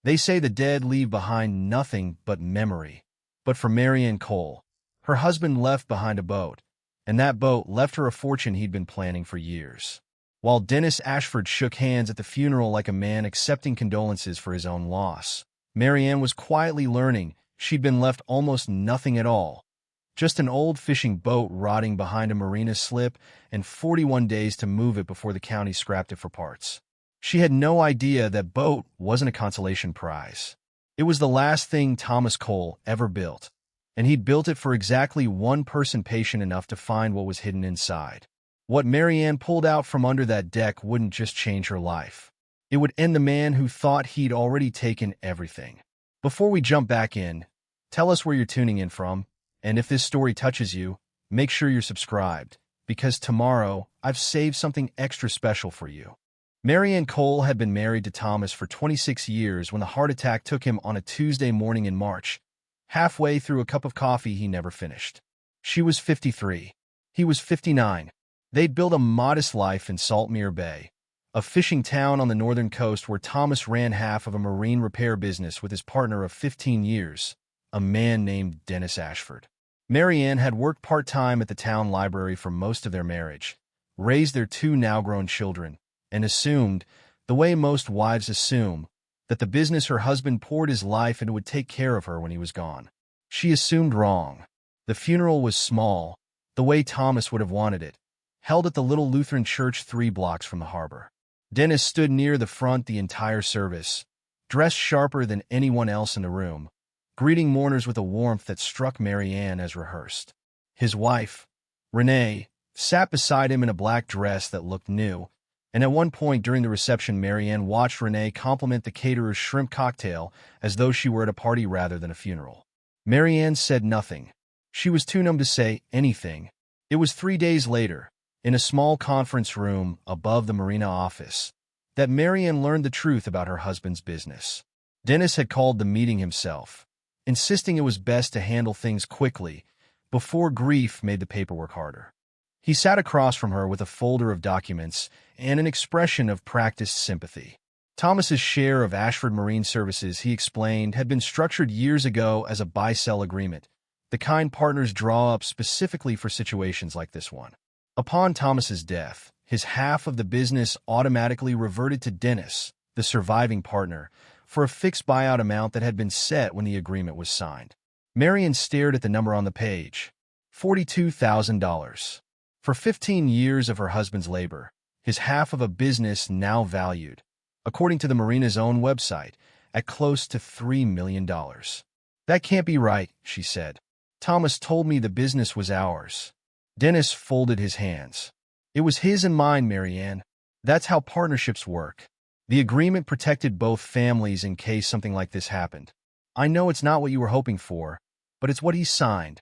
They say the dead leave behind nothing but memory. But for Marianne Cole, her husband left behind a boat, and that boat left her a fortune he'd been planning for years. While Dennis Ashford shook hands at the funeral like a man accepting condolences for his own loss, Marianne was quietly learning she'd been left almost nothing at all. Just an old fishing boat rotting behind a marina slip and 41 days to move it before the county scrapped it for parts. She had no idea that boat wasn't a consolation prize. It was the last thing Thomas Cole ever built, and he'd built it for exactly one person patient enough to find what was hidden inside. What Marianne pulled out from under that deck wouldn't just change her life. It would end the man who thought he'd already taken everything. Before we jump back in, tell us where you're tuning in from, and if this story touches you, make sure you're subscribed, because tomorrow I've saved something extra special for you. Marianne Cole had been married to Thomas for 26 years when the heart attack took him on a Tuesday morning in March, halfway through a cup of coffee he never finished. She was 53. He was 59. They'd built a modest life in Saltmere Bay, a fishing town on the northern coast where Thomas ran half of a marine repair business with his partner of 15 years, a man named Dennis Ashford. Marianne had worked part-time at the town library for most of their marriage, raised their two now-grown children, and assumed, the way most wives assume, that the business her husband poured his life into would take care of her when he was gone. She assumed wrong. The funeral was small, the way Thomas would have wanted it, held at the little Lutheran church 3 blocks from the harbor. Dennis stood near the front the entire service, dressed sharper than anyone else in the room, greeting mourners with a warmth that struck Marianne as rehearsed. His wife, Renee, sat beside him in a black dress that looked new, and at one point during the reception Marianne watched Renee compliment the caterer's shrimp cocktail as though she were at a party rather than a funeral. Marianne said nothing. She was too numb to say anything. It was 3 days later, in a small conference room above the marina office, that Marianne learned the truth about her husband's business. Dennis had called the meeting himself, insisting it was best to handle things quickly before grief made the paperwork harder. He sat across from her with a folder of documents and an expression of practiced sympathy. Thomas's share of Ashford Marine Services, he explained, had been structured years ago as a buy-sell agreement, the kind partners draw up specifically for situations like this one. Upon Thomas's death, his half of the business automatically reverted to Dennis, the surviving partner, for a fixed buyout amount that had been set when the agreement was signed. Marianne stared at the number on the page. $42,000. For 15 years of her husband's labor, his half of a business now valued, according to the marina's own website, at close to $3 million. That can't be right, she said. Thomas told me the business was ours. Dennis folded his hands. It was his and mine, Marianne. That's how partnerships work. The agreement protected both families in case something like this happened. I know it's not what you were hoping for, but it's what he signed.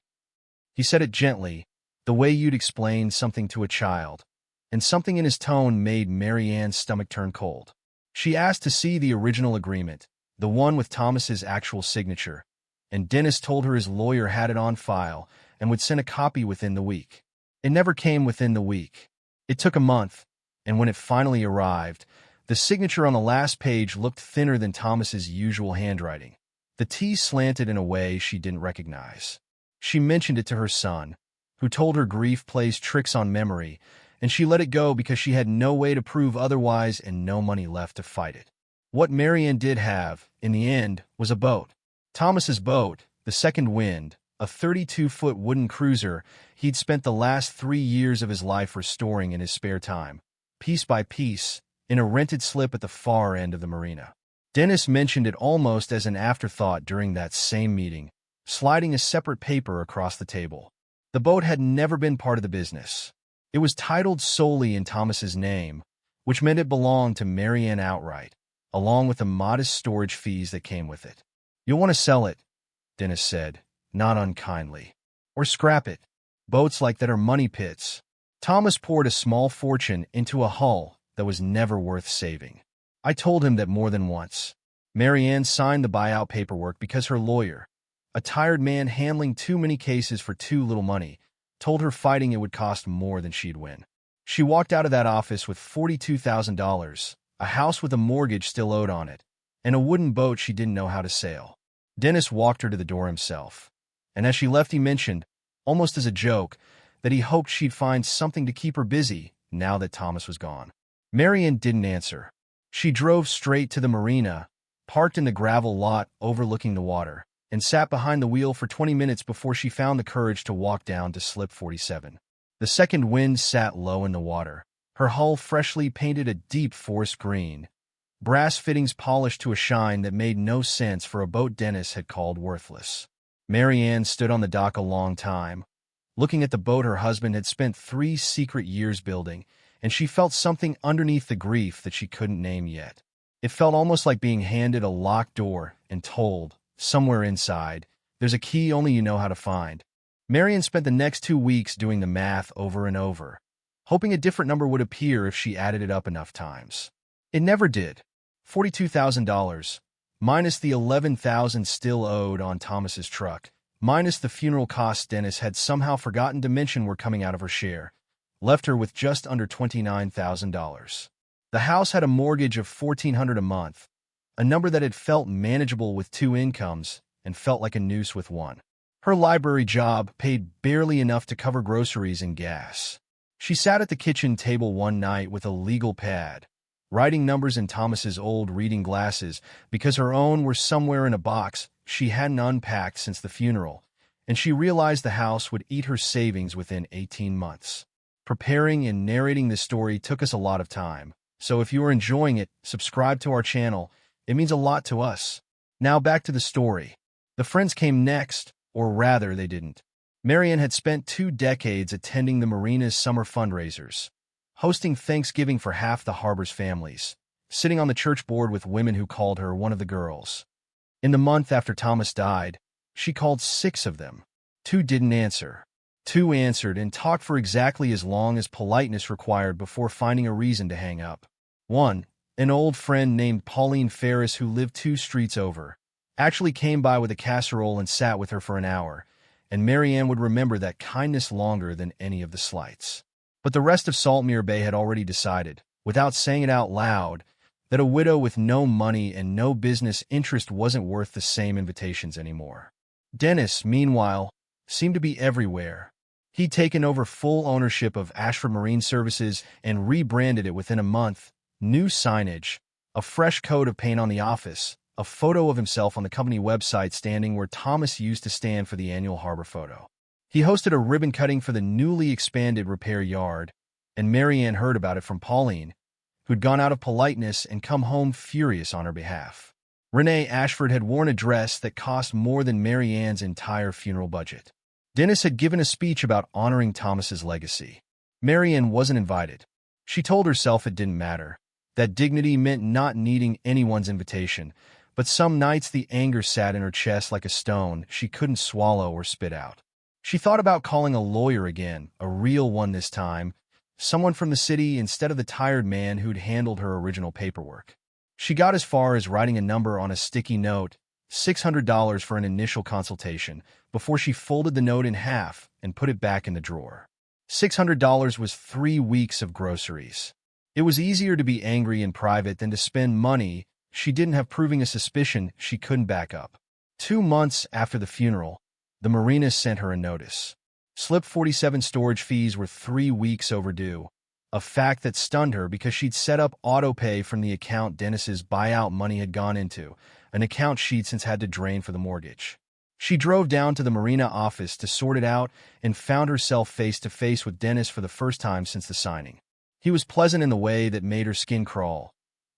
He said it gently, the way you'd explain something to a child, and something in his tone made Marianne's stomach turn cold. She asked to see the original agreement, the one with Thomas's actual signature, and Dennis told her his lawyer had it on file and would send a copy within the week. It never came within the week. It took a month, and when it finally arrived, the signature on the last page looked thinner than Thomas's usual handwriting. The T slanted in a way she didn't recognize. She mentioned it to her son, who told her grief plays tricks on memory, and she let it go because she had no way to prove otherwise and no money left to fight it. What Marianne did have, in the end, was a boat. Thomas's boat, the Second Wind, a 32-foot wooden cruiser he'd spent the last 3 years of his life restoring in his spare time, piece by piece, in a rented slip at the far end of the marina. Dennis mentioned it almost as an afterthought during that same meeting, sliding a separate paper across the table. The boat had never been part of the business. It was titled solely in Thomas's name, which meant it belonged to Marianne outright, along with the modest storage fees that came with it. You'll want to sell it, Dennis said, not unkindly. Or scrap it. Boats like that are money pits. Thomas poured a small fortune into a hull that was never worth saving. I told him that more than once. Marianne signed the buyout paperwork because her lawyer, a tired man handling too many cases for too little money, told her fighting it would cost more than she'd win. She walked out of that office with $42,000, a house with a mortgage still owed on it, and a wooden boat she didn't know how to sail. Dennis walked her to the door himself, and as she left he mentioned, almost as a joke, that he hoped she'd find something to keep her busy now that Thomas was gone. Marianne didn't answer. She drove straight to the marina, parked in the gravel lot overlooking the water, and sat behind the wheel for 20 minutes before she found the courage to walk down to slip 47. The second wind sat low in the water, her hull freshly painted a deep forest green, brass fittings polished to a shine that made no sense for a boat Dennis had called worthless. Marianne stood on the dock a long time, looking at the boat her husband had spent 3 secret years building, and she felt something underneath the grief that she couldn't name yet. It felt almost like being handed a locked door and told, somewhere inside, there's a key only you know how to find. Marianne spent the next 2 weeks doing the math over and over, hoping a different number would appear if she added it up enough times. It never did. $42,000, minus the $11,000 still owed on Thomas's truck, minus the funeral costs Dennis had somehow forgotten to mention were coming out of her share, left her with just under $29,000. The house had a mortgage of $1,400 a month, a number that had felt manageable with 2 incomes and felt like a noose with one. Her library job paid barely enough to cover groceries and gas. She sat at the kitchen table one night with a legal pad, writing numbers in Thomas's old reading glasses because her own were somewhere in a box she hadn't unpacked since the funeral, and she realized the house would eat her savings within 18 months. Preparing and narrating this story took us a lot of time, so if you are enjoying it, subscribe to our channel. It means a lot to us. Now back to the story. The friends came next, or rather they didn't. Marianne had spent 2 decades attending the marina's summer fundraisers, hosting Thanksgiving for half the harbor's families, sitting on the church board with women who called her one of the girls. In the month after Thomas died, she called 6 of them. 2 didn't answer. 2 answered and talked for exactly as long as politeness required before finding a reason to hang up. 1, an old friend named Pauline Ferris who lived 2 streets over, actually came by with a casserole and sat with her for an hour, and Marianne would remember that kindness longer than any of the slights. But the rest of Saltmere Bay had already decided, without saying it out loud, that a widow with no money and no business interest wasn't worth the same invitations anymore. Dennis, meanwhile, seemed to be everywhere. He'd taken over full ownership of Ashford Marine Services and rebranded it within a month. New signage, a fresh coat of paint on the office, a photo of himself on the company website standing where Thomas used to stand for the annual harbor photo. He hosted a ribbon cutting for the newly expanded repair yard, and Marianne heard about it from Pauline, who'd gone out of politeness and come home furious on her behalf. Renee Ashford had worn a dress that cost more than Marianne's entire funeral budget. Dennis had given a speech about honoring Thomas's legacy. Marianne wasn't invited. She told herself it didn't matter, that dignity meant not needing anyone's invitation, but some nights the anger sat in her chest like a stone she couldn't swallow or spit out. She thought about calling a lawyer again, a real one this time, someone from the city instead of the tired man who'd handled her original paperwork. She got as far as writing a number on a sticky note, $600 for an initial consultation, before she folded the note in half and put it back in the drawer. $600 was 3 weeks of groceries. It was easier to be angry in private than to spend money she didn't have, proving a suspicion she couldn't back up. 2 months after the funeral, the marina sent her a notice. Slip 47 storage fees were 3 weeks overdue, a fact that stunned her because she'd set up auto-pay from the account Dennis's buyout money had gone into, an account she'd since had to drain for the mortgage. She drove down to the marina office to sort it out and found herself face-to-face with Dennis for the first time since the signing. He was pleasant in the way that made her skin crawl,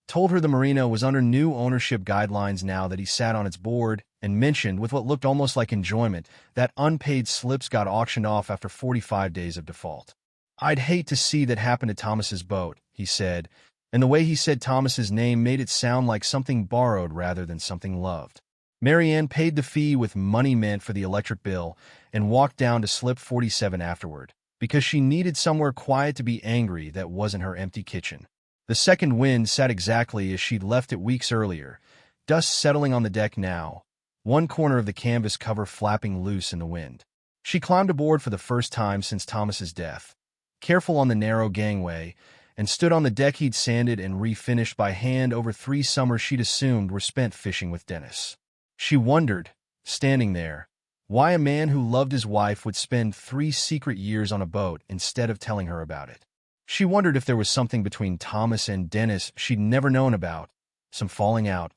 told her the marina was under new ownership guidelines now that he sat on its board, and mentioned, with what looked almost like enjoyment, that unpaid slips got auctioned off after 45 days of default. "I'd hate to see that happen to Thomas's boat," he said, and the way he said Thomas's name made it sound like something borrowed rather than something loved. Marianne paid the fee with money meant for the electric bill and walked down to slip 47 afterward, because she needed somewhere quiet to be angry that wasn't her empty kitchen. The second wind sat exactly as she'd left it weeks earlier, dust settling on the deck now, one corner of the canvas cover flapping loose in the wind. She climbed aboard for the first time since Thomas's death, careful on the narrow gangway, and stood on the deck he'd sanded and refinished by hand over 3 summers she'd assumed were spent fishing with Dennis. She wondered, standing there, why a man who loved his wife would spend 3 secret years on a boat instead of telling her about it. She wondered if there was something between Thomas and Dennis she'd never known about, some falling out,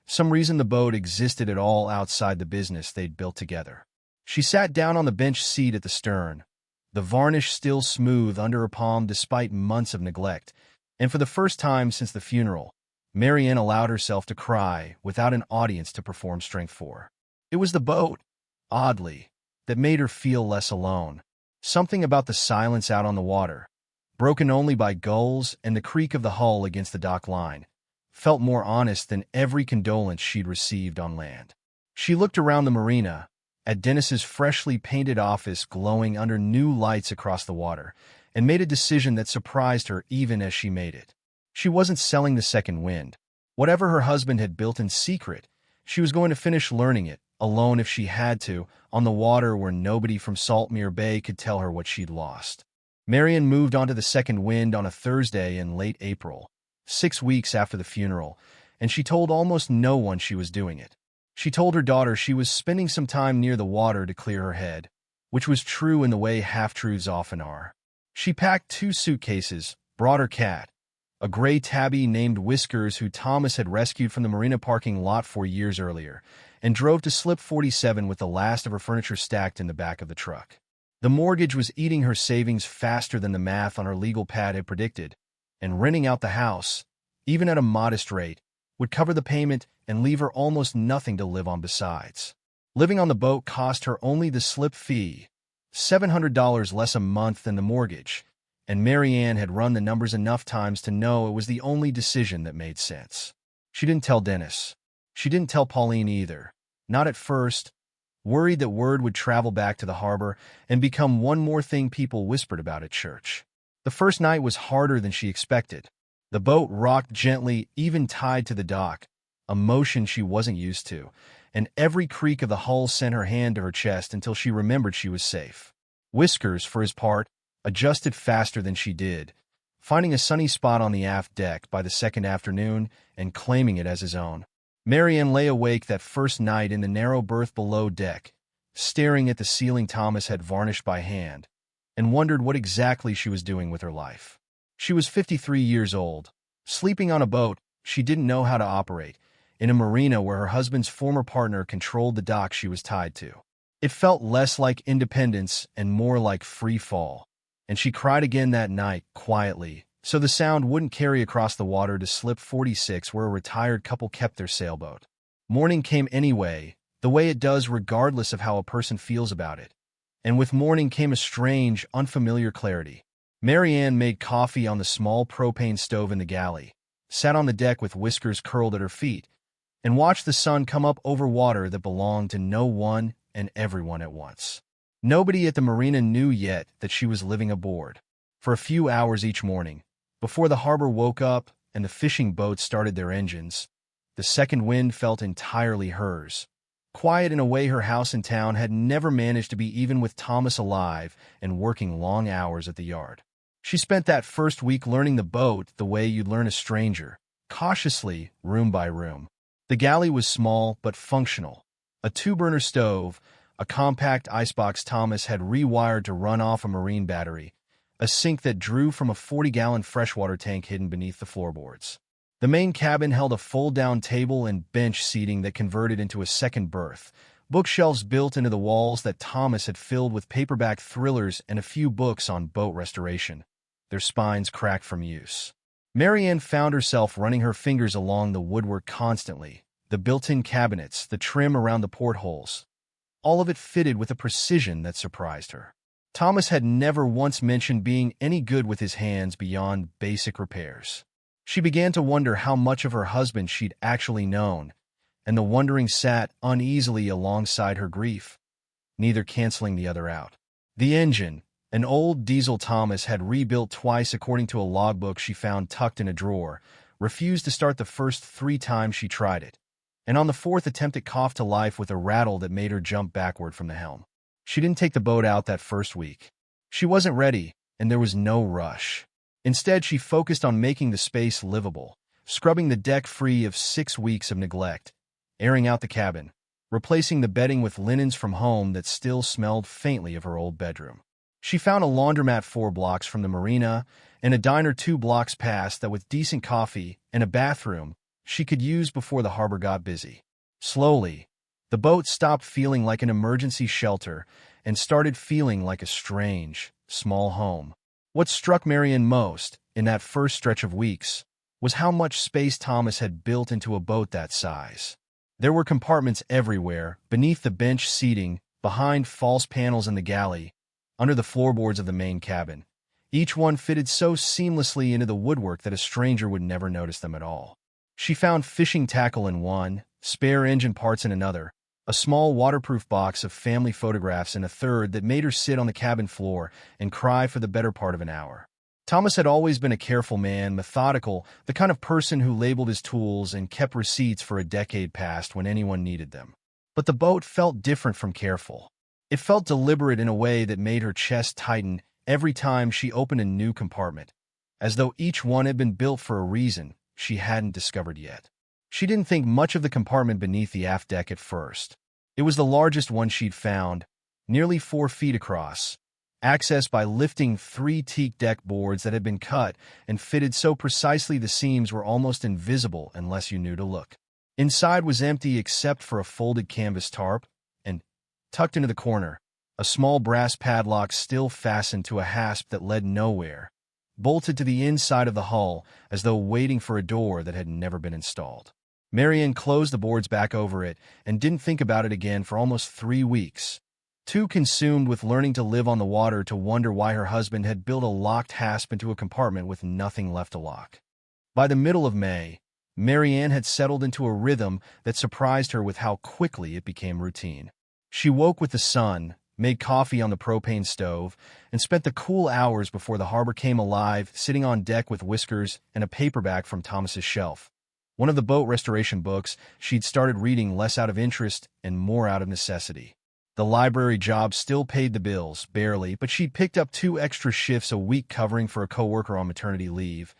some reason the boat existed at all outside the business they'd built together. She sat down on the bench seat at the stern, the varnish still smooth under her palm despite months of neglect, and for the first time since the funeral, Marianne allowed herself to cry without an audience to perform strength for. It was the boat, oddly, that made her feel less alone. Something about the silence out on the water, broken only by gulls and the creak of the hull against the dock line, felt more honest than every condolence she'd received on land. She looked around the marina, at Dennis's freshly painted office glowing under new lights across the water, and made a decision that surprised her even as she made it. She wasn't selling the second wind. Whatever her husband had built in secret, she was going to finish learning it, alone if she had to, on the water where nobody from Saltmere Bay could tell her what she'd lost. Marianne moved onto the second wind on a Thursday in late April, 6 weeks after the funeral, and she told almost no one she was doing it. She told her daughter she was spending some time near the water to clear her head, which was true in the way half-truths often are. She packed 2 suitcases, brought her cat, a gray tabby named Whiskers who Thomas had rescued from the marina parking lot 4 years earlier, and drove to Slip 47 with the last of her furniture stacked in the back of the truck. The mortgage was eating her savings faster than the math on her legal pad had predicted, and renting out the house, even at a modest rate, would cover the payment and leave her almost nothing to live on besides. Living on the boat cost her only the slip fee, $700 less a month than the mortgage, and Marianne had run the numbers enough times to know it was the only decision that made sense. She didn't tell Dennis. She didn't tell Pauline either. Not at first, worried that word would travel back to the harbor and become one more thing people whispered about at church. The first night was harder than she expected. The boat rocked gently, even tied to the dock, a motion she wasn't used to, and every creak of the hull sent her hand to her chest until she remembered she was safe. Whiskers, for his part, adjusted faster than she did, finding a sunny spot on the aft deck by the second afternoon and claiming it as his own. Marianne lay awake that first night in the narrow berth below deck, staring at the ceiling Thomas had varnished by hand, and wondered what exactly she was doing with her life. She was 53 years old, sleeping on a boat she didn't know how to operate, in a marina where her husband's former partner controlled the dock she was tied to. It felt less like independence and more like free fall, and she cried again that night, quietly, so the sound wouldn't carry across the water to Slip 46 where a retired couple kept their sailboat. Morning came anyway, the way it does regardless of how a person feels about it, and with morning came a strange, unfamiliar clarity. Marianne made coffee on the small propane stove in the galley, sat on the deck with Whiskers curled at her feet, and watched the sun come up over water that belonged to no one and everyone at once. Nobody at the marina knew yet that she was living aboard. For a few hours each morning, before the harbor woke up and the fishing boats started their engines, the second wind felt entirely hers, quiet in a way her house in town had never managed to be even with Thomas alive and working long hours at the yard. She spent that first week learning the boat the way you'd learn a stranger, cautiously, room by room. The galley was small but functional. A 2-burner stove, a compact icebox Thomas had rewired to run off a marine battery, a sink that drew from a 40-gallon freshwater tank hidden beneath the floorboards. The main cabin held a fold-down table and bench seating that converted into a second berth, bookshelves built into the walls that Thomas had filled with paperback thrillers and a few books on boat restoration, their spines cracked from use. Marianne found herself running her fingers along the woodwork constantly, the built-in cabinets, the trim around the portholes. All of it fitted with a precision that surprised her. Thomas had never once mentioned being any good with his hands beyond basic repairs. She began to wonder how much of her husband she'd actually known, and the wondering sat uneasily alongside her grief, neither canceling the other out. The engine, an old diesel Thomas had rebuilt twice according to a logbook she found tucked in a drawer, refused to start the first 3 times she tried it, and on the 4th attempt it coughed to life with a rattle that made her jump backward from the helm. She didn't take the boat out that first week. She wasn't ready, and there was no rush. Instead, she focused on making the space livable, scrubbing the deck free of 6 weeks of neglect, airing out the cabin, replacing the bedding with linens from home that still smelled faintly of her old bedroom. She found a laundromat 4 blocks from the marina and a diner 2 blocks past that with decent coffee and a bathroom she could use before the harbor got busy. Slowly, the boat stopped feeling like an emergency shelter and started feeling like a strange, small home. What struck Marianne most, in that first stretch of weeks, was how much space Thomas had built into a boat that size. There were compartments everywhere, beneath the bench seating, behind false panels in the galley, under the floorboards of the main cabin. Each one fitted so seamlessly into the woodwork that a stranger would never notice them at all. She found fishing tackle in one, spare engine parts in another, a small waterproof box of family photographs in a third that made her sit on the cabin floor and cry for the better part of an hour. Thomas had always been a careful man, methodical, the kind of person who labeled his tools and kept receipts for a decade past when anyone needed them. But the boat felt different from careful. It felt deliberate in a way that made her chest tighten every time she opened a new compartment, as though each one had been built for a reason she hadn't discovered yet. She didn't think much of the compartment beneath the aft deck at first. It was the largest one she'd found, nearly 4 feet across, accessed by lifting 3 teak deck boards that had been cut and fitted so precisely the seams were almost invisible unless you knew to look. Inside was empty except for a folded canvas tarp, and, tucked into the corner, a small brass padlock still fastened to a hasp that led nowhere, bolted to the inside of the hull as though waiting for a door that had never been installed. Marianne closed the boards back over it and didn't think about it again for almost 3 weeks, too consumed with learning to live on the water to wonder why her husband had built a locked hasp into a compartment with nothing left to lock. By the middle of May, Marianne had settled into a rhythm that surprised her with how quickly it became routine. She woke with the sun, made coffee on the propane stove, and spent the cool hours before the harbor came alive sitting on deck with whiskers and a paperback from Thomas's shelf. One of the boat restoration books she'd started reading less out of interest and more out of necessity. The library job still paid the bills, barely, but she'd picked up 2 extra shifts a week covering for a coworker on maternity leave,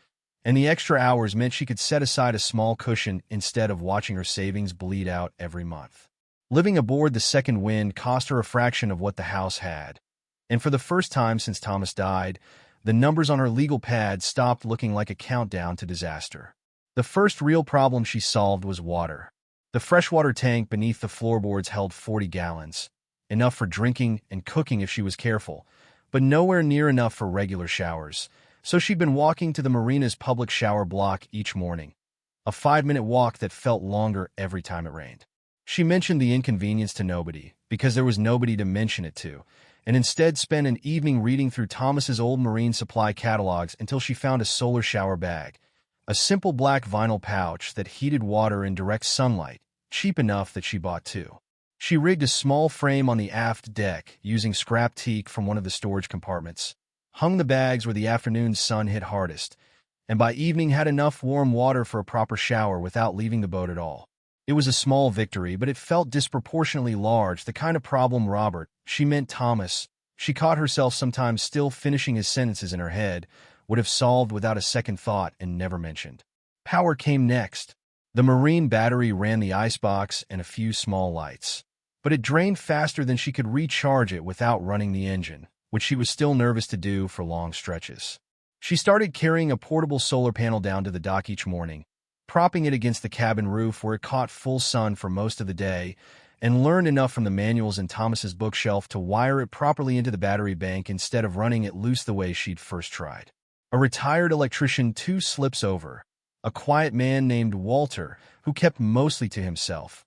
and the extra hours meant she could set aside a small cushion instead of watching her savings bleed out every month. Living aboard the second wind cost her a fraction of what the house had, and for the first time since Thomas died, the numbers on her legal pad stopped looking like a countdown to disaster. The first real problem she solved was water. The freshwater tank beneath the floorboards held 40 gallons, enough for drinking and cooking if she was careful, but nowhere near enough for regular showers, so she'd been walking to the marina's public shower block each morning, a 5-minute walk that felt longer every time it rained. She mentioned the inconvenience to nobody, because there was nobody to mention it to, and instead spent an evening reading through Thomas's old marine supply catalogs until she found a solar shower bag, a simple black vinyl pouch that heated water in direct sunlight, cheap enough that she bought 2. She rigged a small frame on the aft deck using scrap teak from one of the storage compartments, hung the bags where the afternoon sun hit hardest, and by evening had enough warm water for a proper shower without leaving the boat at all. It was a small victory, but it felt disproportionately large, the kind of problem Robert, she meant Thomas, she caught herself sometimes still finishing his sentences in her head, would have solved without a second thought and never mentioned. Power came next. The marine battery ran the icebox and a few small lights, but it drained faster than she could recharge it without running the engine, which she was still nervous to do for long stretches. She started carrying a portable solar panel down to the dock each morning, propping it against the cabin roof where it caught full sun for most of the day, and learned enough from the manuals in Thomas's bookshelf to wire it properly into the battery bank instead of running it loose the way she'd first tried. A retired electrician 2 slips over, a quiet man named Walter, who kept mostly to himself,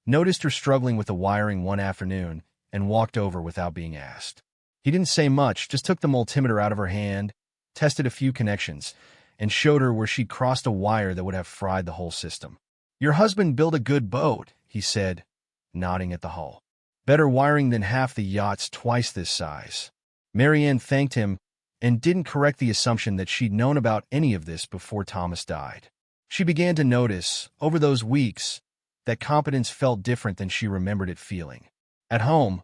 noticed her struggling with the wiring one afternoon and walked over without being asked. He didn't say much, just took the multimeter out of her hand, tested a few connections, and showed her where she'd crossed a wire that would have fried the whole system. "Your husband built a good boat," he said, nodding at the hull. "Better wiring than half the yachts twice this size." Marianne thanked him and didn't correct the assumption that she'd known about any of this before Thomas died. She began to notice, over those weeks, that competence felt different than she remembered it feeling. At home,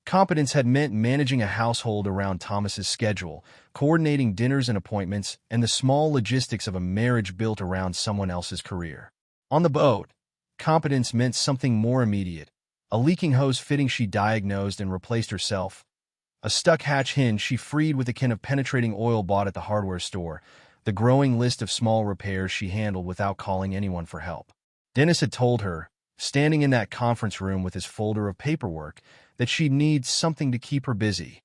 Competence had meant managing a household around Thomas's schedule, coordinating dinners and appointments, and the small logistics of a marriage built around someone else's career. On the boat, competence meant something more immediate. A leaking hose fitting she diagnosed and replaced herself. A stuck hatch hinge she freed with a can of penetrating oil bought at the hardware store. The growing list of small repairs she handled without calling anyone for help. Dennis had told her, standing in that conference room with his folder of paperwork, that she'd need something to keep her busy.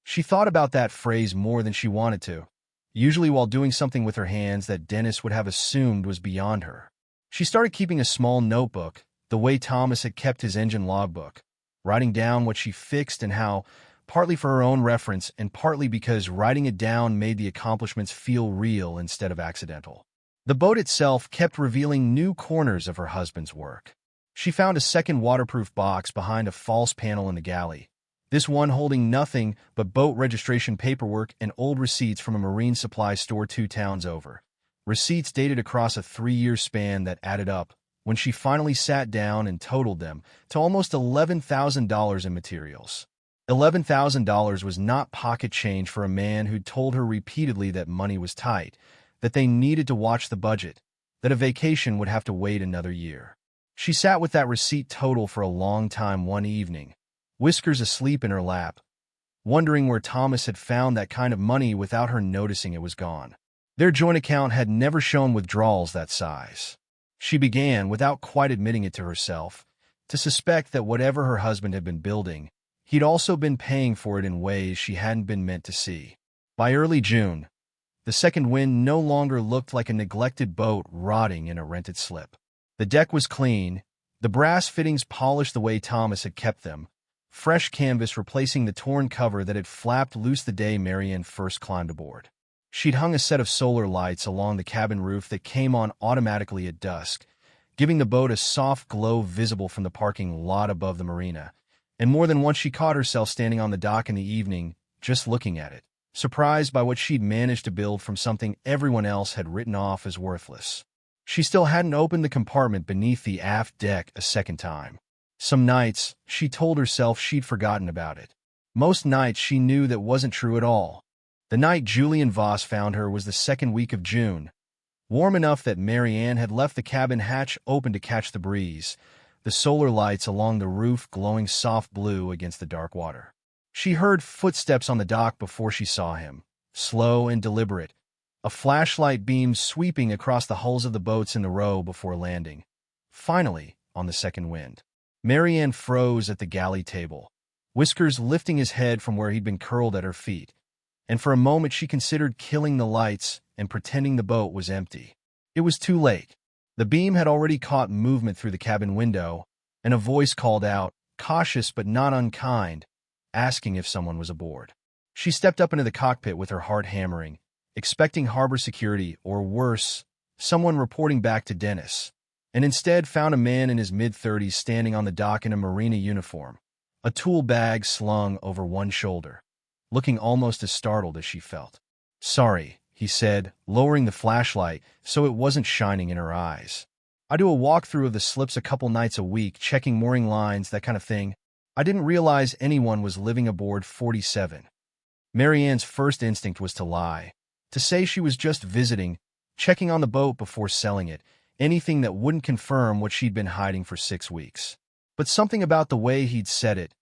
She thought about that phrase more than she wanted to, usually while doing something with her hands that Dennis would have assumed was beyond her. She started keeping a small notebook, the way Thomas had kept his engine logbook, writing down what she fixed and how, partly for her own reference and partly because writing it down made the accomplishments feel real instead of accidental. The boat itself kept revealing new corners of her husband's work. She found a second waterproof box behind a false panel in the galley, this one holding nothing but boat registration paperwork and old receipts from a marine supply store 2 towns over. Receipts dated across a 3-year span that added up, when she finally sat down and totaled them, to almost $11,000 in materials. $11,000 was not pocket change for a man who'd told her repeatedly that money was tight, that they needed to watch the budget, that a vacation would have to wait another year. She sat with that receipt total for a long time one evening, Whiskers asleep in her lap, wondering where Thomas had found that kind of money without her noticing it was gone. Their joint account had never shown withdrawals that size. She began, without quite admitting it to herself, to suspect that whatever her husband had been building, he'd also been paying for it in ways she hadn't been meant to see. By early June, the second wind no longer looked like a neglected boat rotting in a rented slip. The deck was clean, the brass fittings polished the way Thomas had kept them, fresh canvas replacing the torn cover that had flapped loose the day Marianne first climbed aboard. She'd hung a set of solar lights along the cabin roof that came on automatically at dusk, giving the boat a soft glow visible from the parking lot above the marina, and more than once she caught herself standing on the dock in the evening, just looking at it, surprised by what she'd managed to build from something everyone else had written off as worthless. She still hadn't opened the compartment beneath the aft deck a second time. Some nights, she told herself she'd forgotten about it. Most nights she knew that wasn't true at all. The night Julian Voss found her was the second week of June, warm enough that Marianne had left the cabin hatch open to catch the breeze, the solar lights along the roof glowing soft blue against the dark water. She heard footsteps on the dock before she saw him, slow and deliberate, a flashlight beam sweeping across the hulls of the boats in the row before landing. Finally, on the second wind, Marianne froze at the galley table, Whiskers lifting his head from where he'd been curled at her feet, and for a moment she considered killing the lights and pretending the boat was empty. It was too late. The beam had already caught movement through the cabin window, and a voice called out, cautious but not unkind, asking if someone was aboard. She stepped up into the cockpit with her heart hammering, expecting harbor security, or worse, someone reporting back to Dennis, and instead found a man in his mid-30s standing on the dock in a marina uniform, a tool bag slung over one shoulder, looking almost as startled as she felt. "Sorry," he said, lowering the flashlight so it wasn't shining in her eyes. "I do a walkthrough of the slips a couple nights a week, checking mooring lines, that kind of thing. I didn't realize anyone was living aboard 47. Marianne's first instinct was to lie, to say she was just visiting, checking on the boat before selling it, anything that wouldn't confirm what she'd been hiding for 6 weeks. But something about the way he'd said it,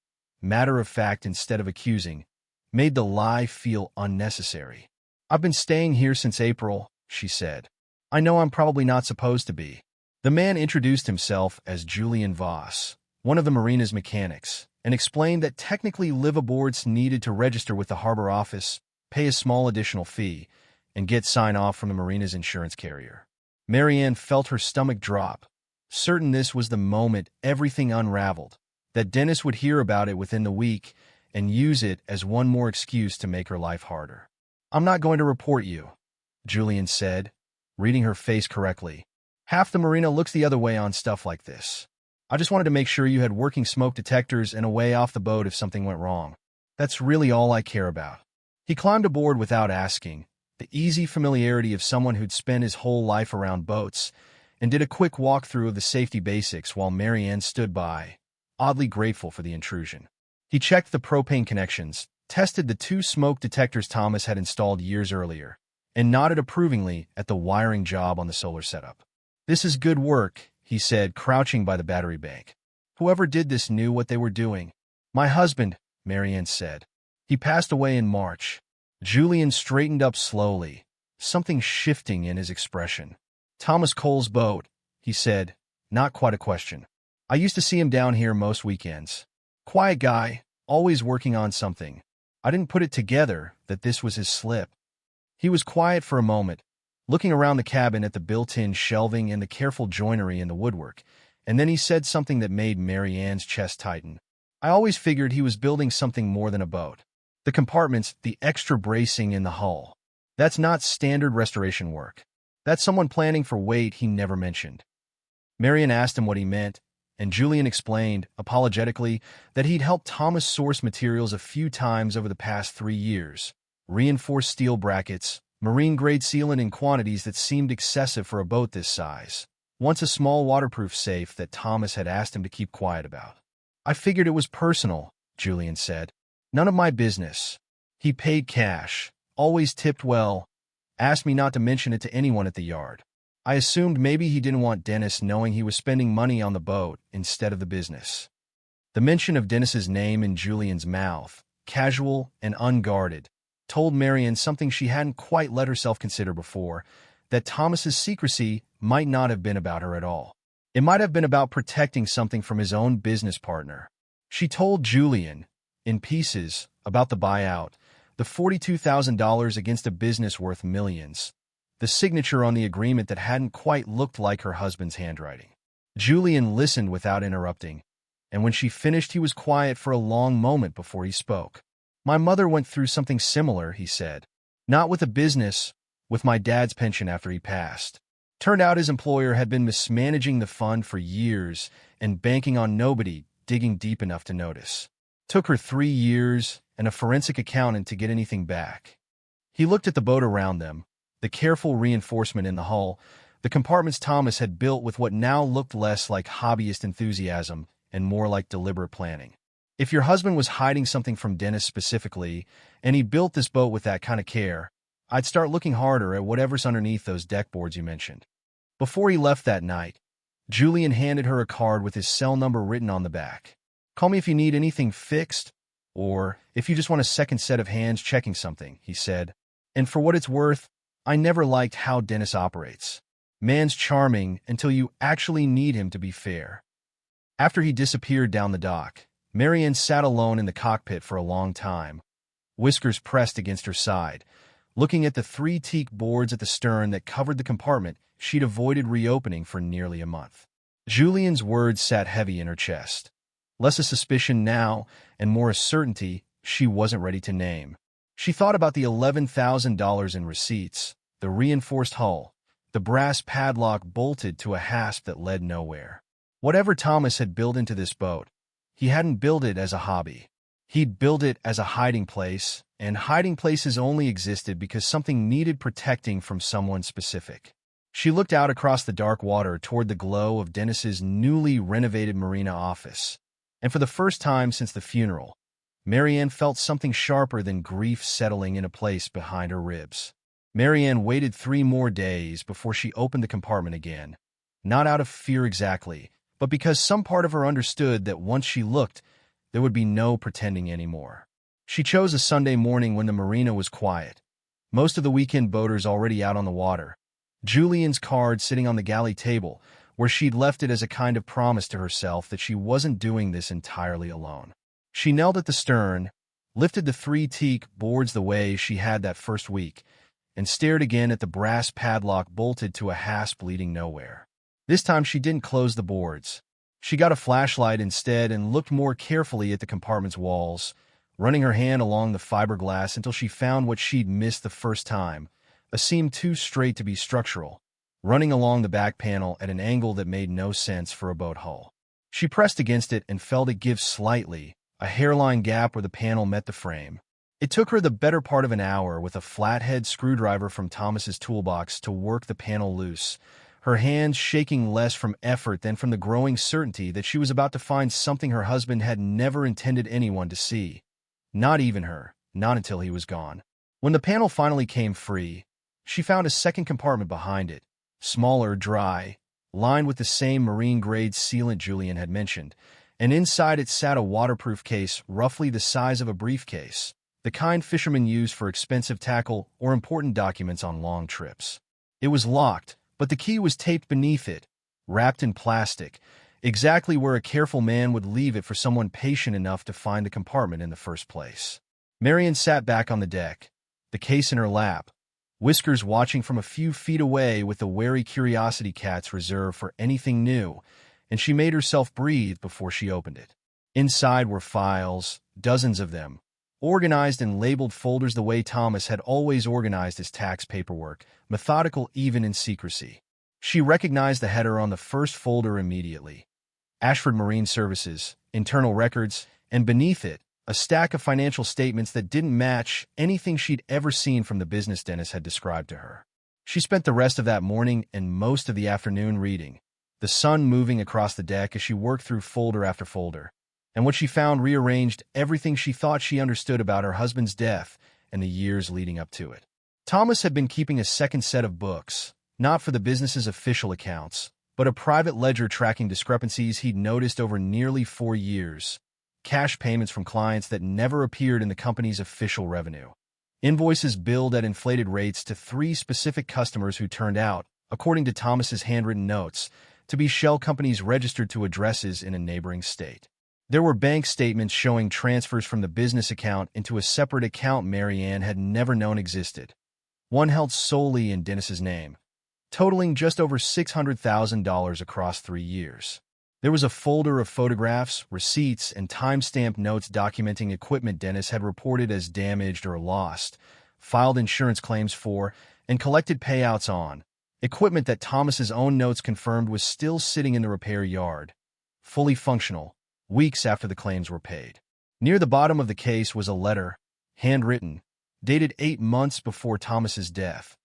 matter of fact instead of accusing, made the lie feel unnecessary. "I've been staying here since April," she said. "I know I'm probably not supposed to be." The man introduced himself as Julian Voss, one of the marina's mechanics, and explained that technically liveaboards needed to register with the harbor office, pay a small additional fee, and get sign-off from the marina's insurance carrier. Marianne felt her stomach drop, certain this was the moment everything unraveled, that Dennis would hear about it within the week and use it as one more excuse to make her life harder. "I'm not going to report you," Julian said, reading her face correctly. "Half the marina looks the other way on stuff like this. I just wanted to make sure you had working smoke detectors and a way off the boat if something went wrong. That's really all I care about." He climbed aboard without asking, the easy familiarity of someone who'd spent his whole life around boats, and did a quick walkthrough of the safety basics while Marianne stood by, oddly grateful for the intrusion. He checked the propane connections, tested the 2 smoke detectors Thomas had installed years earlier, and nodded approvingly at the wiring job on the solar setup. "This is good work," he said, crouching by the battery bank. "Whoever did this knew what they were doing." "My husband," Marianne said. "He passed away in March." Julian straightened up slowly, something shifting in his expression. "Thomas Cole's boat," he said, not quite a question. "I used to see him down here most weekends. Quiet guy, always working on something. I didn't put it together that this was his slip." He was quiet for a moment, looking around the cabin at the built-in shelving and the careful joinery in the woodwork, and then he said something that made Marianne's chest tighten. "I always figured he was building something more than a boat. The compartments, the extra bracing in the hull. That's not standard restoration work. That's someone planning for weight he never mentioned." Marianne asked him what he meant, and Julian explained, apologetically, that he'd helped Thomas source materials a few times over the past 3 years. Reinforced steel brackets, marine-grade sealant in quantities that seemed excessive for a boat this size. Once a small waterproof safe that Thomas had asked him to keep quiet about. "I figured it was personal," Julian said. "None of my business. He paid cash, always tipped well, asked me not to mention it to anyone at the yard. I assumed maybe he didn't want Dennis knowing he was spending money on the boat instead of the business." The mention of Dennis's name in Julian's mouth, casual and unguarded, told Marianne something she hadn't quite let herself consider before, that Thomas's secrecy might not have been about her at all. It might have been about protecting something from his own business partner. She told Julian, in pieces, about the buyout, the $42,000 against a business worth millions, the signature on the agreement that hadn't quite looked like her husband's handwriting. Julian listened without interrupting, and when she finished he was quiet for a long moment before he spoke. "My mother went through something similar," he said. "Not with a business, with my dad's pension after he passed. Turned out his employer had been mismanaging the fund for years and banking on nobody digging deep enough to notice. Took her 3 years and a forensic accountant to get anything back." He looked at the boat around them, the careful reinforcement in the hull, the compartments Thomas had built with what now looked less like hobbyist enthusiasm and more like deliberate planning. "If your husband was hiding something from Dennis specifically, and he built this boat with that kind of care, I'd start looking harder at whatever's underneath those deck boards you mentioned." Before he left that night, Julian handed her a card with his cell number written on the back. "Call me if you need anything fixed, or if you just want a second set of hands checking something," he said. "And for what it's worth, I never liked how Dennis operates. Man's charming until you actually need him to be fair." After he disappeared down the dock, Marianne sat alone in the cockpit for a long time, whiskers pressed against her side, looking at the 3 teak boards at the stern that covered the compartment she'd avoided reopening for nearly a month. Julian's words sat heavy in her chest. Less a suspicion now, and more a certainty she wasn't ready to name. She thought about the $11,000 in receipts, the reinforced hull, the brass padlock bolted to a hasp that led nowhere. Whatever Thomas had built into this boat, he hadn't built it as a hobby. He'd built it as a hiding place, and hiding places only existed because something needed protecting from someone specific. She looked out across the dark water toward the glow of Dennis's newly renovated marina office, and for the first time since the funeral, Marianne felt something sharper than grief settling in a place behind her ribs. Marianne waited 3 more days before she opened the compartment again, not out of fear exactly, but because some part of her understood that once she looked, there would be no pretending anymore. She chose a Sunday morning when the marina was quiet, most of the weekend boaters already out on the water, Julian's card sitting on the galley table, where she'd left it as a kind of promise to herself that she wasn't doing this entirely alone. She knelt at the stern, lifted the 3 teak boards the way she had that first week, and stared again at the brass padlock bolted to a hasp leading nowhere. This time she didn't close the boards. She got a flashlight instead and looked more carefully at the compartment's walls, running her hand along the fiberglass until she found what she'd missed the first time, a seam too straight to be structural, running along the back panel at an angle that made no sense for a boat hull. She pressed against it and felt it give slightly, a hairline gap where the panel met the frame. It took her the better part of an hour with a flathead screwdriver from Thomas's toolbox to work the panel loose, her hands shaking less from effort than from the growing certainty that she was about to find something her husband had never intended anyone to see. Not even her, not until he was gone. When the panel finally came free, she found a second compartment behind it, smaller, dry, lined with the same marine-grade sealant Julian had mentioned, and inside it sat a waterproof case roughly the size of a briefcase, the kind fishermen use for expensive tackle or important documents on long trips. It was locked, but the key was taped beneath it, wrapped in plastic, exactly where a careful man would leave it for someone patient enough to find the compartment in the first place. Marianne sat back on the deck, the case in her lap, Whiskers watching from a few feet away with the wary curiosity cats reserved for anything new, and she made herself breathe before she opened it. Inside were files, dozens of them, organized in labeled folders the way Thomas had always organized his tax paperwork, methodical even in secrecy. She recognized the header on the first folder immediately. Ashford Marine Services, Internal Records, and beneath it, a stack of financial statements that didn't match anything she'd ever seen from the business Dennis had described to her. She spent the rest of that morning and most of the afternoon reading, the sun moving across the deck as she worked through folder after folder, and what she found rearranged everything she thought she understood about her husband's death and the years leading up to it. Thomas had been keeping a second set of books, not for the business's official accounts, but a private ledger tracking discrepancies he'd noticed over nearly 4 years. Cash payments from clients that never appeared in the company's official revenue. Invoices billed at inflated rates to 3 specific customers who turned out, according to Thomas's handwritten notes, to be shell companies registered to addresses in a neighboring state. There were bank statements showing transfers from the business account into a separate account Marianne had never known existed. One held solely in Dennis's name, totaling just over $600,000 across 3 years. There was a folder of photographs, receipts, and time-stamped notes documenting equipment Dennis had reported as damaged or lost, filed insurance claims for, and collected payouts on. Equipment that Thomas's own notes confirmed was still sitting in the repair yard, fully functional, weeks after the claims were paid. Near the bottom of the case was a letter, handwritten, dated 8 months before Thomas's death,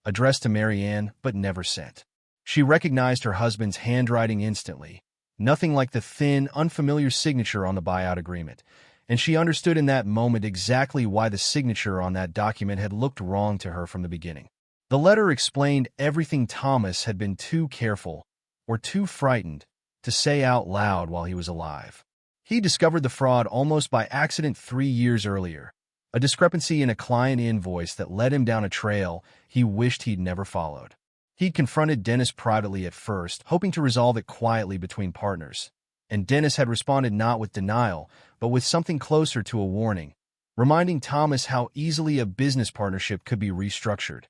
addressed to Marianne but never sent. She recognized her husband's handwriting instantly. Nothing like the thin, unfamiliar signature on the buyout agreement, and she understood in that moment exactly why the signature on that document had looked wrong to her from the beginning. The letter explained everything Thomas had been too careful, or too frightened, to say out loud while he was alive. He discovered the fraud almost by accident 3 years earlier, a discrepancy in a client invoice that led him down a trail he wished he'd never followed. He'd confronted Dennis privately at first, hoping to resolve it quietly between partners, and Dennis had responded not with denial, but with something closer to a warning, reminding Thomas how easily a business partnership could be restructured,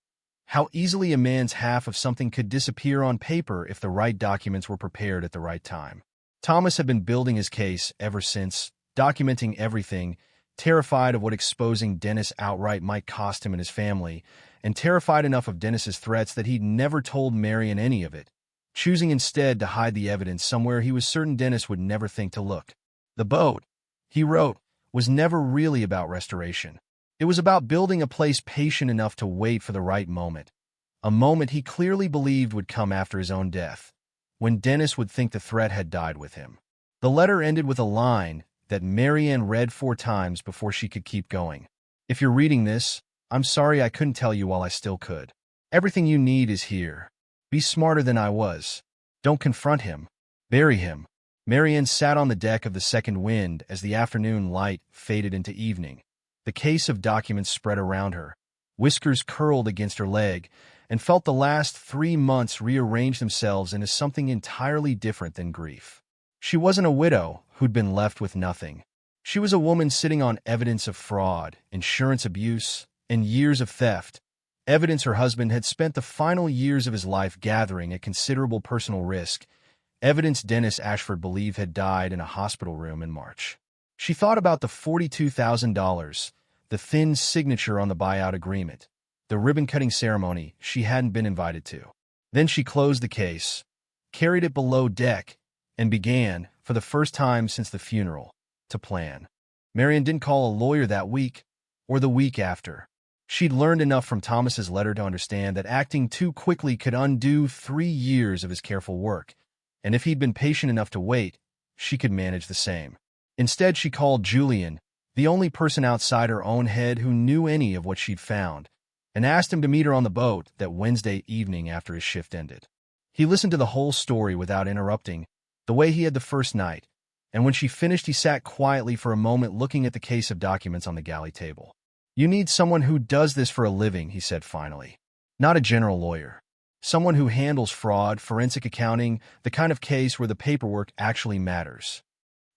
how easily a man's half of something could disappear on paper if the right documents were prepared at the right time. Thomas had been building his case ever since, documenting everything, terrified of what exposing Dennis outright might cost him and his family, and terrified enough of Dennis's threats that he'd never told Marianne any of it, choosing instead to hide the evidence somewhere he was certain Dennis would never think to look. The boat, he wrote, was never really about restoration. It was about building a place patient enough to wait for the right moment, a moment he clearly believed would come after his own death, when Dennis would think the threat had died with him. The letter ended with a line that Marianne read 4 times before she could keep going. If you're reading this, I'm sorry I couldn't tell you while I still could. Everything you need is here. Be smarter than I was. Don't confront him. Bury him. Marianne sat on the deck of the second wind as the afternoon light faded into evening. The case of documents spread around her. Whiskers curled against her leg, and felt the last 3 months rearrange themselves into something entirely different than grief. She wasn't a widow who'd been left with nothing. She was a woman sitting on evidence of fraud, insurance abuse, and years of theft, evidence her husband had spent the final years of his life gathering at considerable personal risk, evidence Dennis Ashford believed had died in a hospital room in March. She thought about the $42,000, the thin signature on the buyout agreement, the ribbon-cutting ceremony she hadn't been invited to. Then she closed the case, carried it below deck, and began, for the first time since the funeral, to plan. Marianne didn't call a lawyer that week, or the week after. She'd learned enough from Thomas's letter to understand that acting too quickly could undo 3 years of his careful work, and if he'd been patient enough to wait, she could manage the same. Instead, she called Julian, the only person outside her own head who knew any of what she'd found, and asked him to meet her on the boat that Wednesday evening after his shift ended. He listened to the whole story without interrupting, the way he had the first night, and when she finished he sat quietly for a moment looking at the case of documents on the galley table. "You need someone who does this for a living," he said finally. "Not a general lawyer. Someone who handles fraud, forensic accounting, the kind of case where the paperwork actually matters."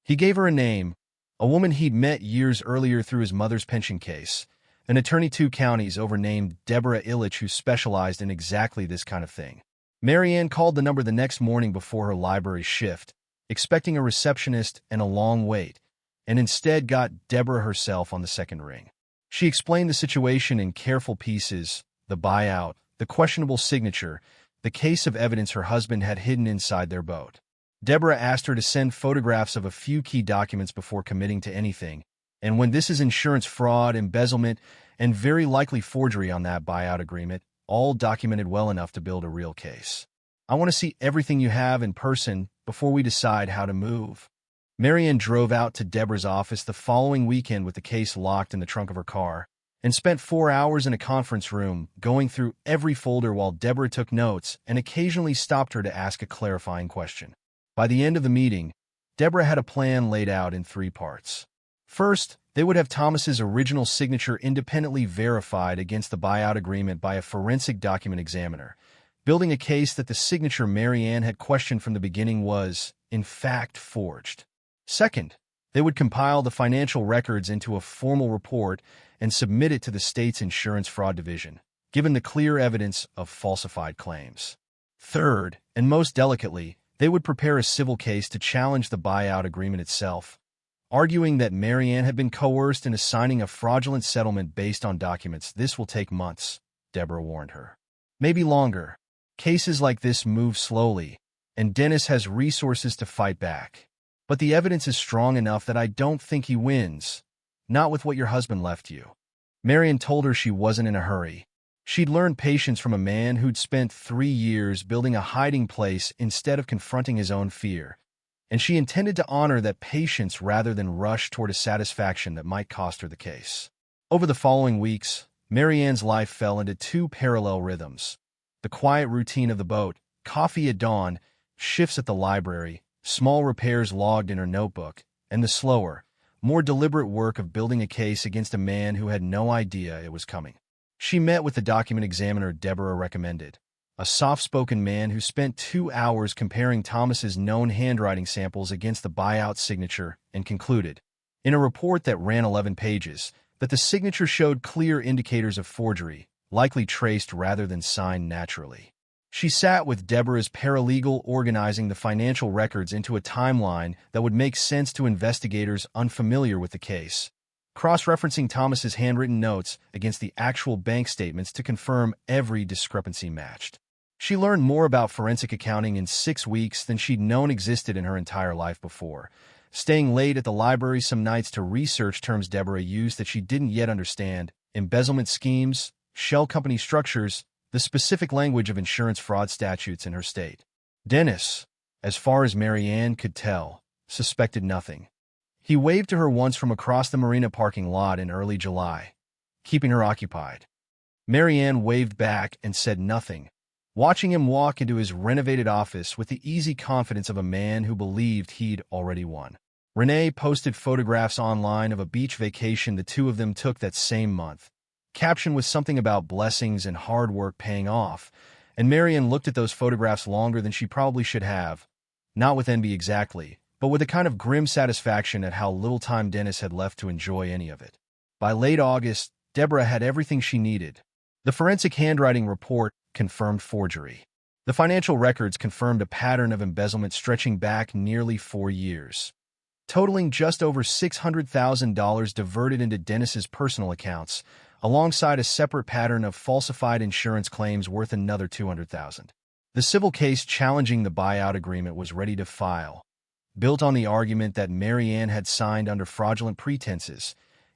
He gave her a name, a woman he'd met years earlier through his mother's pension case, an attorney 2 counties over named Deborah Illich who specialized in exactly this kind of thing. Marianne called the number the next morning before her library shift, expecting a receptionist and a long wait, and instead got Deborah herself on the second ring. She explained the situation in careful pieces, the buyout, the questionable signature, the case of evidence her husband had hidden inside their boat. Deborah asked her to send photographs of a few key documents before committing to anything, and when this is insurance fraud, embezzlement, and very likely forgery on that buyout agreement, all documented well enough to build a real case. "I want to see everything you have in person before we decide how to move." Marianne drove out to Deborah's office the following weekend with the case locked in the trunk of her car, and spent 4 hours in a conference room going through every folder while Deborah took notes and occasionally stopped her to ask a clarifying question. By the end of the meeting, Deborah had a plan laid out in 3 parts. First, they would have Thomas's original signature independently verified against the buyout agreement by a forensic document examiner, building a case that the signature Marianne had questioned from the beginning was, in fact, forged. Second, they would compile the financial records into a formal report and submit it to the state's insurance fraud division, given the clear evidence of falsified claims. Third, and most delicately, they would prepare a civil case to challenge the buyout agreement itself, arguing that Marianne had been coerced into signing a fraudulent settlement based on documents. "This will take months," Deborah warned her. "Maybe longer. Cases like this move slowly, and Dennis has resources to fight back. But the evidence is strong enough that I don't think he wins. Not with what your husband left you." Marianne told her she wasn't in a hurry. She'd learned patience from a man who'd spent 3 years building a hiding place instead of confronting his own fear, and she intended to honor that patience rather than rush toward a satisfaction that might cost her the case. Over the following weeks, Marianne's life fell into 2 parallel rhythms: the quiet routine of the boat, coffee at dawn, shifts at the library, small repairs logged in her notebook, and the slower, more deliberate work of building a case against a man who had no idea it was coming. She met with the document examiner Deborah recommended, a soft-spoken man who spent 2 hours comparing Thomas's known handwriting samples against the buyout signature and concluded, in a report that ran 11 pages, that the signature showed clear indicators of forgery, likely traced rather than signed naturally. She sat with Deborah's paralegal organizing the financial records into a timeline that would make sense to investigators unfamiliar with the case, cross-referencing Thomas's handwritten notes against the actual bank statements to confirm every discrepancy matched. She learned more about forensic accounting in 6 weeks than she'd known existed in her entire life before, staying late at the library some nights to research terms Deborah used that she didn't yet understand: embezzlement schemes, shell company structures, the specific language of insurance fraud statutes in her state. Dennis, as far as Marianne could tell, suspected nothing. He waved to her once from across the marina parking lot in early July, keeping her occupied. Marianne waved back and said nothing, watching him walk into his renovated office with the easy confidence of a man who believed he'd already won. Renee posted photographs online of a beach vacation the 2 of them took that same month, captioned with something about blessings and hard work paying off, and Marianne looked at those photographs longer than she probably should have, not with envy exactly, but with a kind of grim satisfaction at how little time Dennis had left to enjoy any of it. By late August, Deborah had everything she needed. The forensic handwriting report confirmed forgery. The financial records confirmed a pattern of embezzlement stretching back nearly 4 years, totaling just over $600,000 diverted into Dennis's personal accounts, alongside a separate pattern of falsified insurance claims worth another $200,000. The civil case challenging the buyout agreement was ready to file, built on the argument that Marianne had signed under fraudulent pretenses,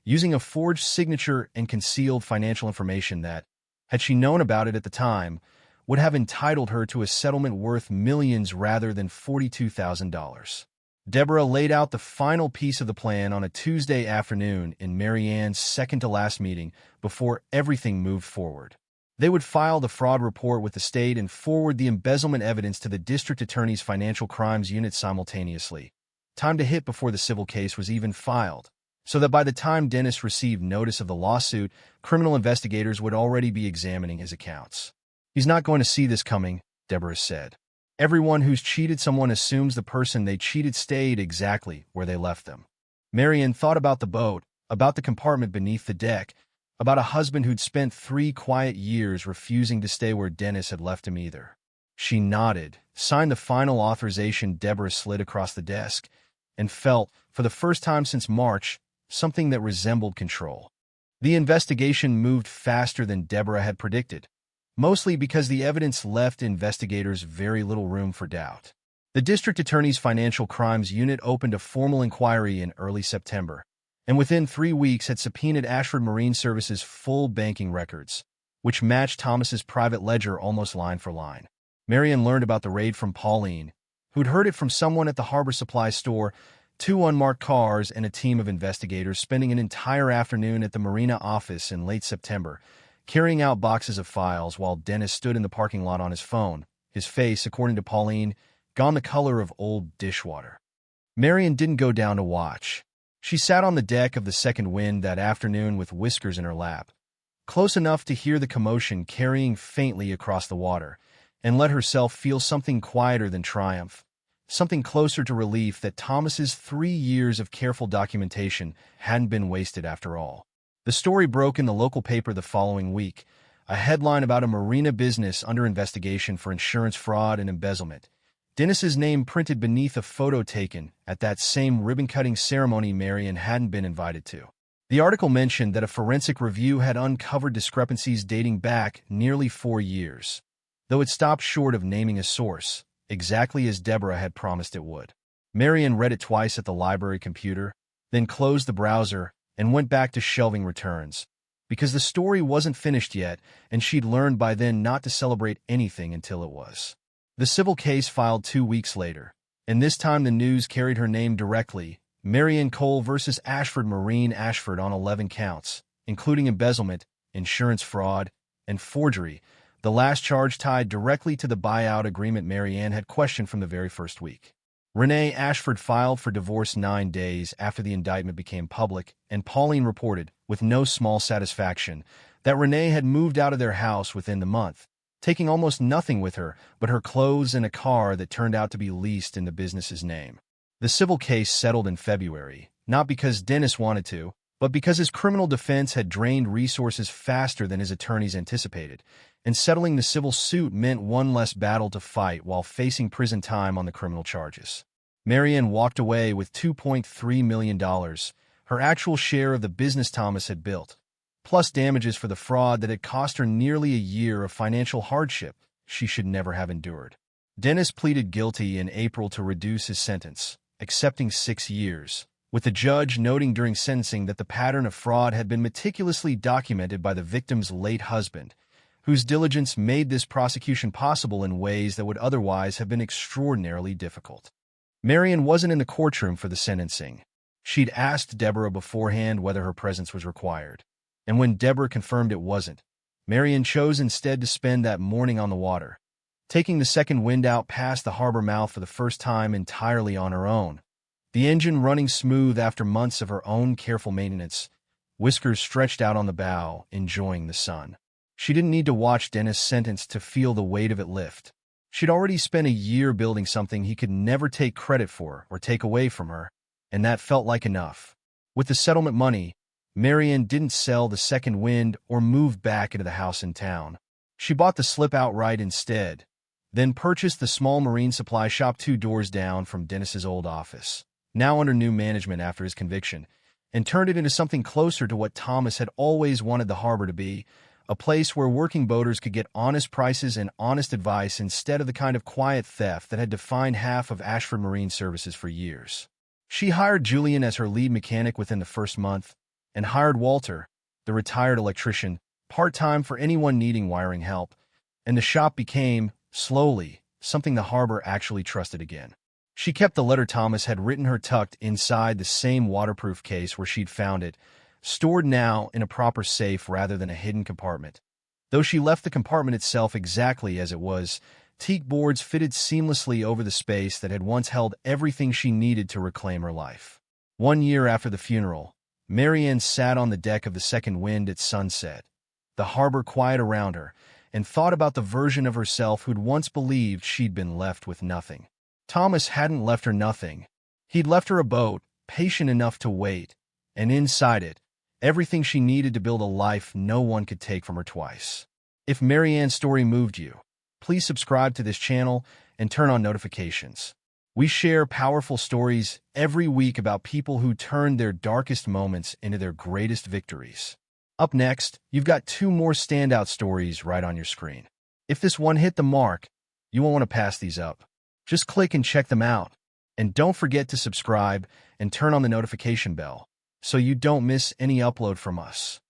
using a forged signature and concealed financial information that, had she known about it at the time, would have entitled her to a settlement worth millions rather than $42,000. Deborah laid out the final piece of the plan on a Tuesday afternoon in Marianne's second-to-last meeting before everything moved forward. They would file the fraud report with the state and forward the embezzlement evidence to the district attorney's financial crimes unit simultaneously. Time to hit before the civil case was even filed, so that by the time Dennis received notice of the lawsuit, criminal investigators would already be examining his accounts. "He's not going to see this coming," Deborah said. "Everyone who's cheated someone assumes the person they cheated stayed exactly where they left them." Marianne thought about the boat, about the compartment beneath the deck, about a husband who'd spent 3 quiet years refusing to stay where Dennis had left him either. She nodded, signed the final authorization Deborah slid across the desk, and felt, for the first time since March, something that resembled control. The investigation moved faster than Deborah had predicted, mostly because the evidence left investigators very little room for doubt. The district attorney's financial crimes unit opened a formal inquiry in early September, and within 3 weeks had subpoenaed Ashford Marine Service's full banking records, which matched Thomas's private ledger almost line for line. Marianne learned about the raid from Pauline, who'd heard it from someone at the harbor supply store, 2 unmarked cars, and a team of investigators spending an entire afternoon at the marina office in late September, carrying out boxes of files while Dennis stood in the parking lot on his phone, his face, according to Pauline, gone the color of old dishwater. Marianne didn't go down to watch. She sat on the deck of the Second Wind that afternoon with whiskers in her lap, close enough to hear the commotion carrying faintly across the water, and let herself feel something quieter than triumph, something closer to relief that Thomas's 3 years of careful documentation hadn't been wasted after all. The story broke in the local paper the following week, a headline about a marina business under investigation for insurance fraud and embezzlement. Dennis's name printed beneath a photo taken at that same ribbon-cutting ceremony Marianne hadn't been invited to. The article mentioned that a forensic review had uncovered discrepancies dating back nearly 4 years, though it stopped short of naming a source, exactly as Deborah had promised it would. Marianne read it twice at the library computer, then closed the browser and went back to shelving returns, because the story wasn't finished yet, and she'd learned by then not to celebrate anything until it was. The civil case filed 2 weeks later, and this time the news carried her name directly, Marianne Cole versus Ashford Marine Ashford on 11 counts, including embezzlement, insurance fraud, and forgery, the last charge tied directly to the buyout agreement Marianne had questioned from the very first week. Renee Ashford filed for divorce 9 days after the indictment became public, and Pauline reported, with no small satisfaction, that Renee had moved out of their house within the month, taking almost nothing with her but her clothes and a car that turned out to be leased in the business's name. The civil case settled in February, not because Dennis wanted to, but because his criminal defense had drained resources faster than his attorneys anticipated, and settling the civil suit meant one less battle to fight while facing prison time on the criminal charges. Marianne walked away with $2.3 million, her actual share of the business Thomas had built, plus damages for the fraud that had cost her nearly a year of financial hardship she should never have endured. Dennis pleaded guilty in April to reduce his sentence, accepting 6 years, with the judge noting during sentencing that the pattern of fraud had been meticulously documented by the victim's late husband, whose diligence made this prosecution possible in ways that would otherwise have been extraordinarily difficult. Marianne wasn't in the courtroom for the sentencing. She'd asked Deborah beforehand whether her presence was required, and when Deborah confirmed it wasn't, Marianne chose instead to spend that morning on the water, taking the Second Wind out past the harbor mouth for the first time entirely on her own, the engine running smooth after months of her own careful maintenance, whiskers stretched out on the bow, enjoying the sun. She didn't need to watch Dennis' sentence to feel the weight of it lift. She'd already spent a year building something he could never take credit for or take away from her, and that felt like enough. With the settlement money, Marianne didn't sell the Second Wind or move back into the house in town. She bought the slip outright instead, then purchased the small marine supply shop 2 doors down from Dennis's old office, now under new management after his conviction, and turned it into something closer to what Thomas had always wanted the harbor to be, a place where working boaters could get honest prices and honest advice instead of the kind of quiet theft that had defined half of Ashford Marine Services for years. She hired Julian as her lead mechanic within the first month, and hired Walter, the retired electrician, part-time for anyone needing wiring help, and the shop became, slowly, something the harbor actually trusted again. She kept the letter Thomas had written her tucked inside the same waterproof case where she'd found it, stored now in a proper safe rather than a hidden compartment. Though she left the compartment itself exactly as it was, teak boards fitted seamlessly over the space that had once held everything she needed to reclaim her life. 1 year after the funeral, Marianne sat on the deck of the second wind at sunset, the harbor quiet around her, and thought about the version of herself who'd once believed she'd been left with nothing. Thomas hadn't left her nothing. He'd left her a boat, patient enough to wait, and inside it, everything she needed to build a life no one could take from her twice. If Marianne's story moved you, please subscribe to this channel and turn on notifications. We share powerful stories every week about people who turned their darkest moments into their greatest victories. Up next, you've got 2 more standout stories right on your screen. If this one hit the mark, you won't want to pass these up. Just click and check them out. And don't forget to subscribe and turn on the notification bell so you don't miss any upload from us.